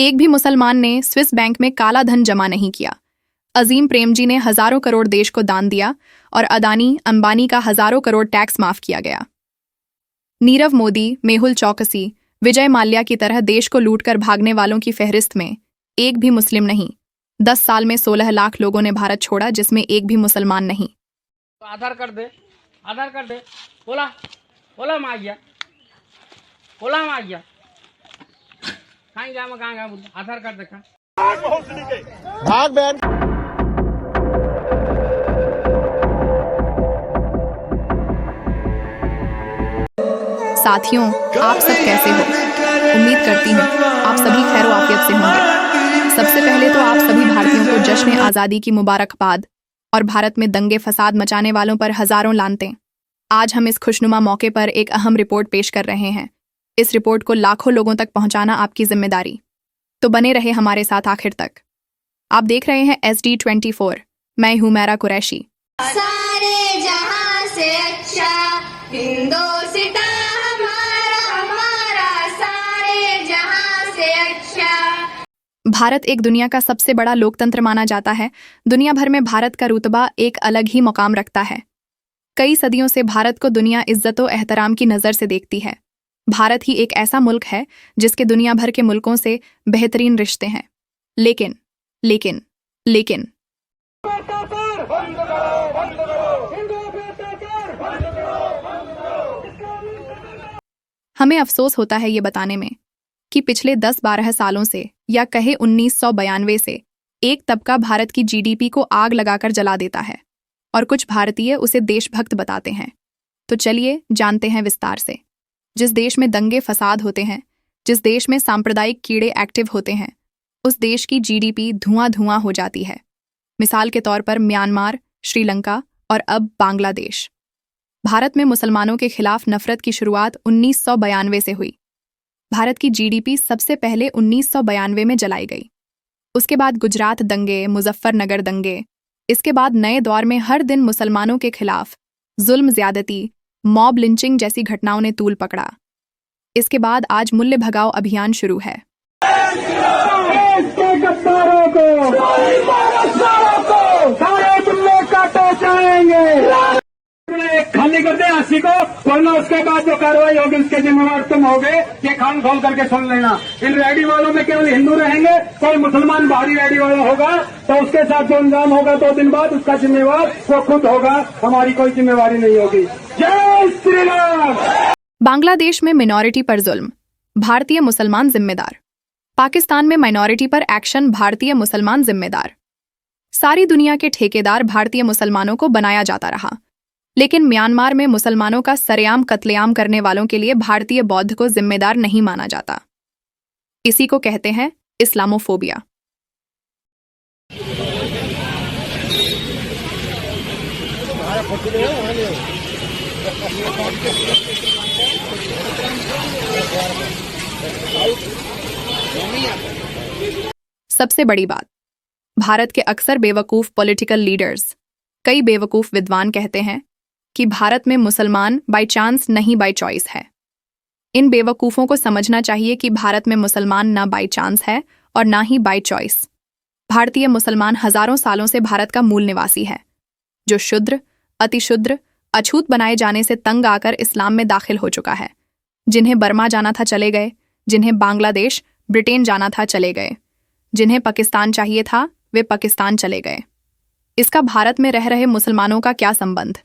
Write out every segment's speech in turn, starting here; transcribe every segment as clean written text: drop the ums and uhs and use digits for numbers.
एक भी मुसलमान ने स्विस बैंक में काला धन जमा नहीं किया। अजीम प्रेमजी ने हजारों करोड़ देश को दान दिया और अदानी अंबानी का हजारों करोड़ टैक्स माफ किया गया। नीरव मोदी, मेहुल चौकसी, विजय माल्या की तरह देश को लूटकर भागने वालों की फहरिस्त में एक भी मुस्लिम नहीं। 10 साल में 16 लाख लोगों ने भारत छोड़ा, जिसमें एक भी मुसलमान नहीं। आधार कार्ड दे, आधार कार्ड दे। बोला बोला मैं आ गया, बोला मैं आ गया। कहाँ गया मैं, कहाँ गया? आधार कार्ड देखा। भाग बहन। साथियों, आप सब कैसे हो? उम्मीद करती हूँ आप सभी खैरो आफियत से होंगे। सबसे पहले तो आप सभी भारतीयों को जश्न आज़ादी की मुबारकबाद और भारत में दंगे फसाद मचाने वालों पर हजारों लानतें। आज हम इस खुशनुमा मौके पर एक अहम रिपोर्ट पेश कर रहे हैं। इस रिपोर्ट को लाखों लोगों तक पहुंचाना आपकी जिम्मेदारी, तो बने रहे हमारे साथ आखिर तक। आप देख रहे हैं SD24। मैं हूं मैरा कुरैशी। सारे जहां से अच्छा हिंदोस्तां हमारा सारे जहां से अच्छा। भारत एक दुनिया का सबसे बड़ा लोकतंत्र माना जाता है। दुनिया भर में भारत का रुतबा एक अलग ही मुकाम रखता है। कई सदियों से भारत को दुनिया इज्जत और एहतराम की नज़र से देखती है। भारत ही एक ऐसा मुल्क है जिसके दुनिया भर के मुल्कों से बेहतरीन रिश्ते हैं। लेकिन लेकिन लेकिन हमें अफसोस होता है ये बताने में कि पिछले 10-12 सालों से, या कहे 1992 से, एक तबका भारत की GDP को आग लगाकर जला देता है और कुछ भारतीय उसे देशभक्त बताते हैं। तो चलिए जानते हैं विस्तार से। जिस देश में दंगे फसाद होते हैं, जिस देश में सांप्रदायिक कीड़े एक्टिव होते हैं, उस देश की GDP धुआं धुआं हो जाती है। मिसाल के तौर पर म्यांमार, श्रीलंका और अब बांग्लादेश। भारत में मुसलमानों के खिलाफ नफरत की शुरुआत 1992 से हुई। भारत की GDP सबसे पहले 1992 में जलाई गई। उसके बाद गुजरात दंगे, मुजफ्फरनगर दंगे। इसके बाद नए दौर में हर दिन मुसलमानों के खिलाफ जुल्म, ज्यादती, मॉब लिंचिंग जैसी घटनाओं ने तूल पकड़ा। इसके बाद आज मूल्य भगाओ अभियान शुरू है। खाली कर दे आशी को, वरना उसके बाद जो कार्रवाई होगी उसके जिम्मेवार तुम होगे। ये कान खोल करके सुन लेना। इन रैडी वालों में केवल हिंदू रहेंगे। कोई मुसलमान बाहरी रैडी वाला होगा तो उसके साथ जो अंजाम होगा 2 दिन बाद उसका जिम्मेवार वो खुद होगा। हमारी कोई जिम्मेवारी नहीं होगी। जय श्री राम। बांग्लादेश में मिनॉरिटी पर जुल्म, भारतीय मुसलमान जिम्मेदार। पाकिस्तान में माइनॉरिटी पर एक्शन, भारतीय मुसलमान जिम्मेदार। सारी दुनिया के ठेकेदार भारतीय मुसलमानों को बनाया जाता रहा, लेकिन म्यांमार में मुसलमानों का सरेआम कत्लेआम करने वालों के लिए भारतीय बौद्ध को जिम्मेदार नहीं माना जाता। इसी को कहते हैं इस्लामोफोबिया। सबसे बड़ी बात, भारत के अक्सर बेवकूफ पॉलिटिकल लीडर्स, कई बेवकूफ विद्वान कहते हैं कि भारत में मुसलमान बाय चांस नहीं बाय चॉइस है। इन बेवकूफ़ों को समझना चाहिए कि भारत में मुसलमान ना बाय चांस है और ना ही बाय चॉइस। भारतीय मुसलमान हजारों सालों से भारत का मूल निवासी है, जो शुद्र, अतिशुद्र, अछूत बनाए जाने से तंग आकर इस्लाम में दाखिल हो चुका है। जिन्हें बर्मा जाना था चले गए, जिन्हें बांग्लादेश, ब्रिटेन जाना था चले गए, जिन्हें पाकिस्तान चाहिए था वे पाकिस्तान चले गए। इसका भारत में रह रहे मुसलमानों का क्या संबंध?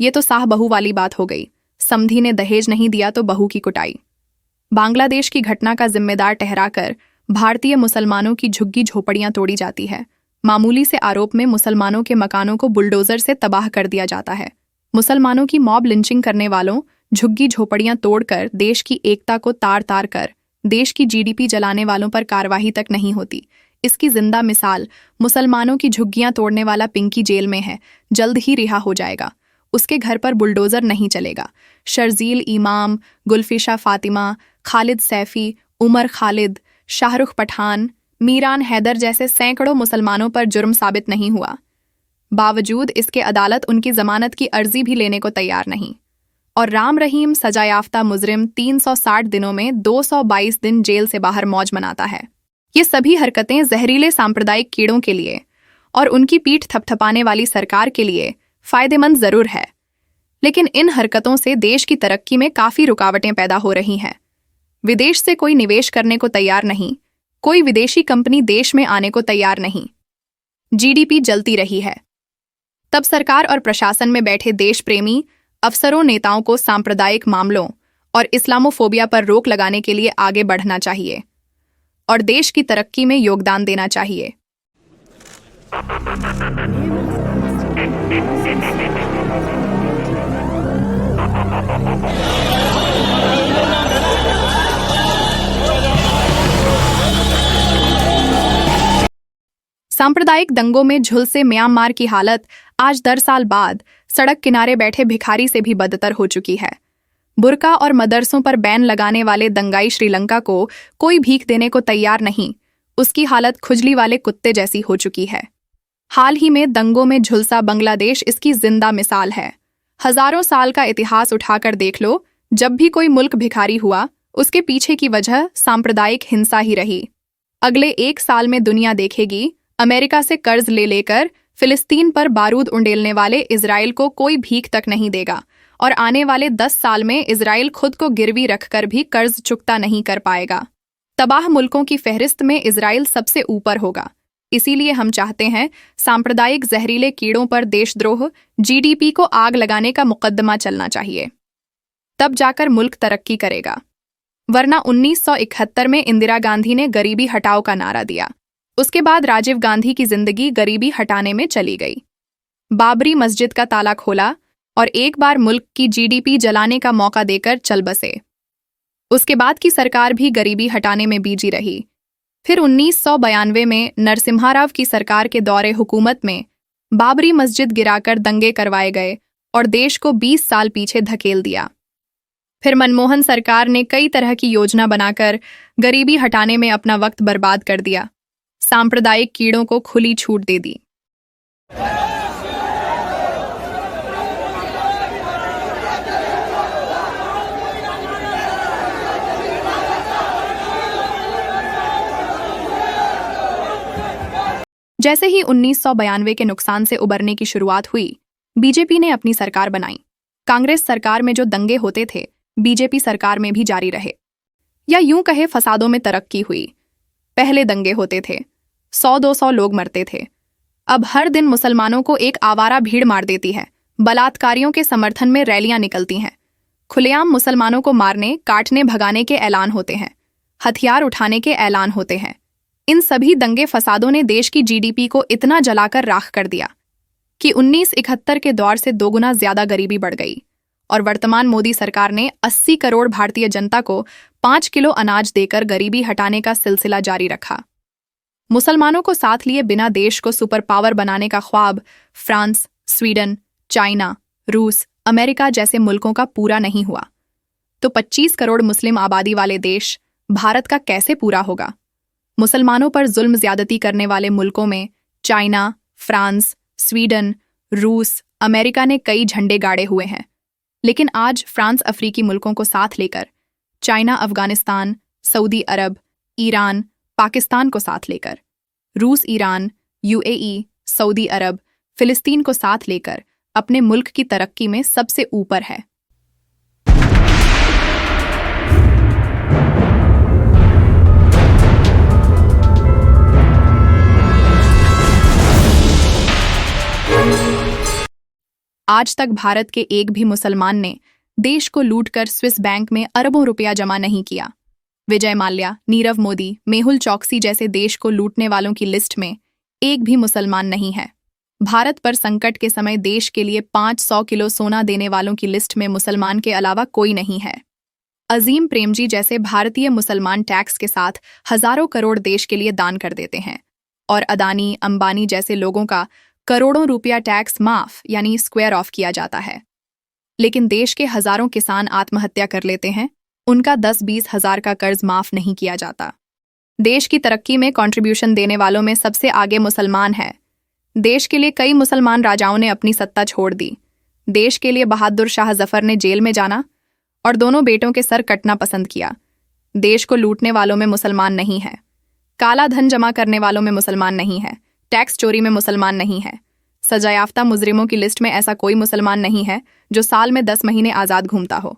ये तो साह बहू वाली बात हो गई। समधी ने दहेज नहीं दिया तो बहू की कुटाई। बांग्लादेश की घटना का जिम्मेदार ठहराकर भारतीय मुसलमानों की झुग्गी झोपड़ियां तोड़ी जाती है। मामूली से आरोप में मुसलमानों के मकानों को बुलडोजर से तबाह कर दिया जाता है। मुसलमानों की मॉब लिंचिंग करने वालों झुग्गी झोपड़ियां तोड़कर देश की एकता को तार तार कर देश की GDP जलाने वालों पर कार्रवाई तक नहीं होती। इसकी जिंदा मिसाल मुसलमानों की झुग्गियां तोड़ने वाला पिंकी जेल में है, जल्द ही रिहा हो जाएगा। उसके घर पर बुलडोजर नहीं चलेगा। शर्जील इमाम, गुलफिशा फातिमा, खालिद सैफी, उमर खालिद, शाहरुख पठान, मीरान हैदर जैसे सैकड़ों मुसलमानों पर जुर्म साबित नहीं हुआ। बावजूद इसके अदालत उनकी जमानत की अर्जी भी लेने को तैयार नहीं। और राम रहीम सजायाफ्ता मुजरिम 360 दिनों में 222 दिन जेल से बाहर मौज मनाता है। ये सभी हरकतें जहरीले सांप्रदायिक कीड़ों के लिए और उनकी पीठ थपथपाने वाली सरकार के लिए फायदेमंद जरूर है, लेकिन इन हरकतों से देश की तरक्की में काफी रुकावटें पैदा हो रही हैं। विदेश से कोई निवेश करने को तैयार नहीं, कोई विदेशी कंपनी देश में आने को तैयार नहीं। जीडीपी जलती रही है। तब सरकार और प्रशासन में बैठे देश प्रेमी अफसरों नेताओं को सांप्रदायिक मामलों और इस्लामोफोबिया पर रोक लगाने के लिए आगे बढ़ना चाहिए और देश की तरक्की में योगदान देना चाहिए। सांप्रदायिक दंगों में झुलसे म्यांमार की हालत आज 10 साल बाद सड़क किनारे बैठे भिखारी से भी बदतर हो चुकी है। बुर्का और मदरसों पर बैन लगाने वाले दंगाई श्रीलंका को कोई भीख देने को तैयार नहीं, उसकी हालत खुजली वाले कुत्ते जैसी हो चुकी है। हाल ही में दंगों में झुलसा बांग्लादेश इसकी जिंदा मिसाल है। हजारों साल का इतिहास उठाकर देख लो, जब भी कोई मुल्क भिखारी हुआ, उसके पीछे की वजह सांप्रदायिक हिंसा ही रही। अगले 1 साल में दुनिया देखेगी, अमेरिका से कर्ज ले लेकर फिलिस्तीन पर बारूद उंडेलने वाले इजराइल को कोई भीख तक नहीं देगा और आने वाले 10 साल में इजराइल खुद को गिरवी रखकर भी कर्ज चुकता नहीं कर पाएगा। तबाह मुल्कों की फहरिस्त में इजराइल सबसे ऊपर होगा। इसीलिए हम चाहते हैं सांप्रदायिक जहरीले कीड़ों पर देशद्रोह, जीडीपी को आग लगाने का मुकदमा चलना चाहिए, तब जाकर मुल्क तरक्की करेगा। वरना 1971 में इंदिरा गांधी ने गरीबी हटाओ का नारा दिया, उसके बाद राजीव गांधी की जिंदगी गरीबी हटाने में चली गई। बाबरी मस्जिद का ताला खोला और एक बार मुल्क की जीडीपी जलाने का मौका देकर चल बसे। उसके बाद की सरकार भी गरीबी हटाने में बिजी रही। फिर 1992 में नरसिम्हा राव की सरकार के दौरे हुकूमत में बाबरी मस्जिद गिराकर दंगे करवाए गए और देश को 20 साल पीछे धकेल दिया। फिर मनमोहन सरकार ने कई तरह की योजना बनाकर गरीबी हटाने में अपना वक्त बर्बाद कर दिया, सांप्रदायिक कीड़ों को खुली छूट दे दी। जैसे ही 1992 के नुकसान से उबरने की शुरुआत हुई, बीजेपी ने अपनी सरकार बनाई। कांग्रेस सरकार में जो दंगे होते थे, बीजेपी सरकार में भी जारी रहे, या यूं कहे फसादों में तरक्की हुई। पहले दंगे होते थे, 100-200 लोग मरते थे। अब हर दिन मुसलमानों को एक आवारा भीड़ मार देती है। बलात्कारियों के समर्थन में रैलियां निकलती हैं। खुलेआम मुसलमानों को मारने, काटने, भगाने के ऐलान होते हैं। हथियार उठाने के ऐलान होते हैं। इन सभी दंगे फसादों ने देश की जीडीपी को इतना जलाकर राख कर दिया कि 1971 के दौर से 2 गुना ज्यादा गरीबी बढ़ गई और वर्तमान मोदी सरकार ने 80 करोड़ भारतीय जनता को 5 किलो अनाज देकर गरीबी हटाने का सिलसिला जारी रखा। मुसलमानों को साथ लिए बिना देश को सुपर पावर बनाने का ख्वाब फ्रांस, स्वीडन, चाइना, रूस, अमेरिका जैसे मुल्कों का पूरा नहीं हुआ, तो 25 करोड़ मुस्लिम आबादी वाले देश भारत का कैसे पूरा होगा? मुसलमानों पर जुल्म ज्यादती करने वाले मुल्कों में चाइना, फ्रांस, स्वीडन, रूस, अमेरिका ने कई झंडे गाड़े हुए हैं, लेकिन आज फ्रांस अफ्रीकी मुल्कों को साथ लेकर, चाइना अफगानिस्तान, सऊदी अरब, ईरान, पाकिस्तान को साथ लेकर, रूस ईरान, यूएई, सऊदी अरब, फिलिस्तीन को साथ लेकर अपने मुल्क की तरक्की में सबसे ऊपर है। आज तक भारत के एक भी मुसलमान ने देश को लूटकर स्विस बैंक में अरबों रुपया जमा नहीं किया। विजय माल्या, नीरव मोदी, मेहुल चौकसी जैसे देश को लूटने वालों की लिस्ट में एक भी मुसलमान नहीं है। भारत पर संकट के समय देश के लिए 500 किलो सोना देने वालों की लिस्ट में मुसलमान के अलावा कोई नहीं है। अजीम प्रेमजी जैसे भारतीय मुसलमान टैक्स के साथ हजारों करोड़ देश के लिए दान कर देते हैं और अदानी, अंबानी जैसे लोगों का करोड़ों रुपया टैक्स माफ यानी स्क्वायर ऑफ किया जाता है। लेकिन देश के हजारों किसान आत्महत्या कर लेते हैं, उनका 10-20 हजार का कर्ज माफ नहीं किया जाता। देश की तरक्की में कंट्रीब्यूशन देने वालों में सबसे आगे मुसलमान है। देश के लिए कई मुसलमान राजाओं ने अपनी सत्ता छोड़ दी। देश के लिए बहादुर शाह जफर ने जेल में जाना और दोनों बेटों के सर कटना पसंद किया। देश को लूटने वालों में मुसलमान नहीं है। काला धन जमा करने वालों में मुसलमान नहीं है, टैक्स चोरी में मुसलमान नहीं है, सजायाफ्ता मुजरिमों की लिस्ट में ऐसा कोई मुसलमान नहीं है जो साल में 10 महीने आज़ाद घूमता हो,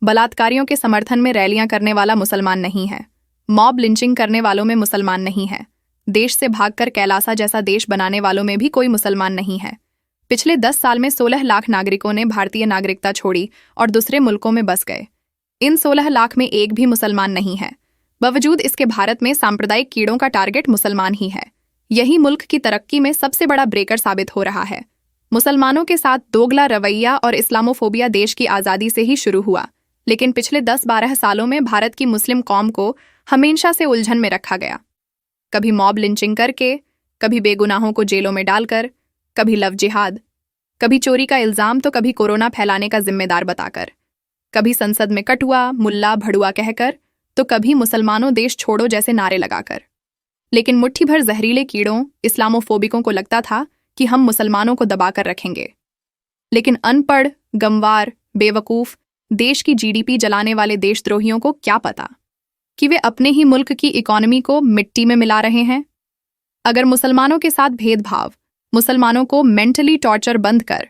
बलात्कारियों के समर्थन में रैलियां करने वाला मुसलमान नहीं है, मॉब लिंचिंग करने वालों में मुसलमान नहीं है, देश से भागकर कैलासा जैसा देश बनाने वालों में भी कोई मुसलमान नहीं है। पिछले 10 साल में 16 लाख नागरिकों ने भारतीय नागरिकता छोड़ी और दूसरे मुल्कों में बस गए। इन 16 लाख में एक भी मुसलमान नहीं है। बावजूद इसके भारत में सांप्रदायिक कीड़ों का टारगेट मुसलमान ही है। यही मुल्क की तरक्की में सबसे बड़ा ब्रेकर साबित हो रहा है। मुसलमानों के साथ दोगला रवैया और इस्लामोफोबिया देश की आज़ादी से ही शुरू हुआ, लेकिन पिछले 10-12 सालों में भारत की मुस्लिम कौम को हमेशा से उलझन में रखा गया। कभी मॉब लिंचिंग करके, कभी बेगुनाहों को जेलों में डालकर, कभी लव जिहाद, कभी चोरी का इल्जाम तो कभी कोरोना फैलाने का जिम्मेदार बताकर, कभी संसद में कटुआ मुल्ला भड़ुआ कहकर तो कभी मुसलमानों देश छोड़ो जैसे नारे लगाकर। लेकिन मुट्ठी भर जहरीले कीड़ों इस्लामोफोबिकों को लगता था कि हम मुसलमानों को दबाकर रखेंगे। लेकिन अनपढ़, गंवार, बेवकूफ, देश की जीडीपी जलाने वाले देशद्रोहियों को क्या पता कि वे अपने ही मुल्क की इकोनॉमी को मिट्टी में मिला रहे हैं। अगर मुसलमानों के साथ भेदभाव, मुसलमानों को मेंटली टॉर्चर बंद कर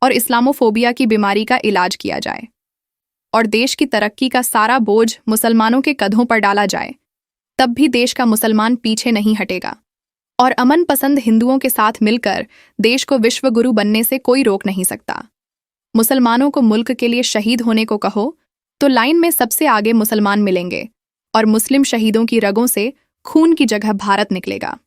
और इस्लामोफोबिया की बीमारी का इलाज किया जाए और देश की तरक्की का सारा बोझ मुसलमानों के कंधों पर डाला जाए, तब भी देश का मुसलमान पीछे नहीं हटेगा और अमन पसंद हिंदुओं के साथ मिलकर देश को विश्व गुरु बनने से कोई रोक नहीं सकता। मुसलमानों को मुल्क के लिए शहीद होने को कहो तो लाइन में सबसे आगे मुसलमान मिलेंगे और मुस्लिम शहीदों की रगों से खून की जगह भारत निकलेगा।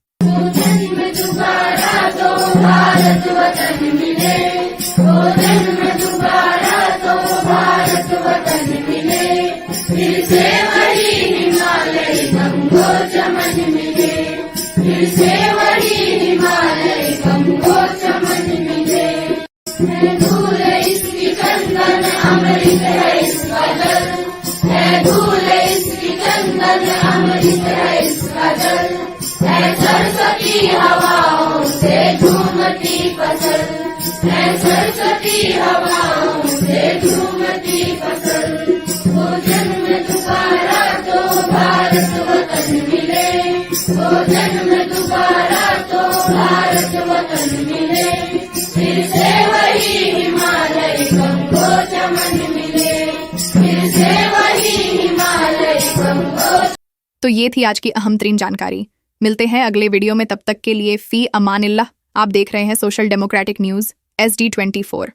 तो ये थी आज की अहम तरीन जानकारी। मिलते हैं अगले वीडियो में, तब तक के लिए फी अमानिल्लाह। आप देख रहे हैं सोशल डेमोक्रेटिक न्यूज़ SD24।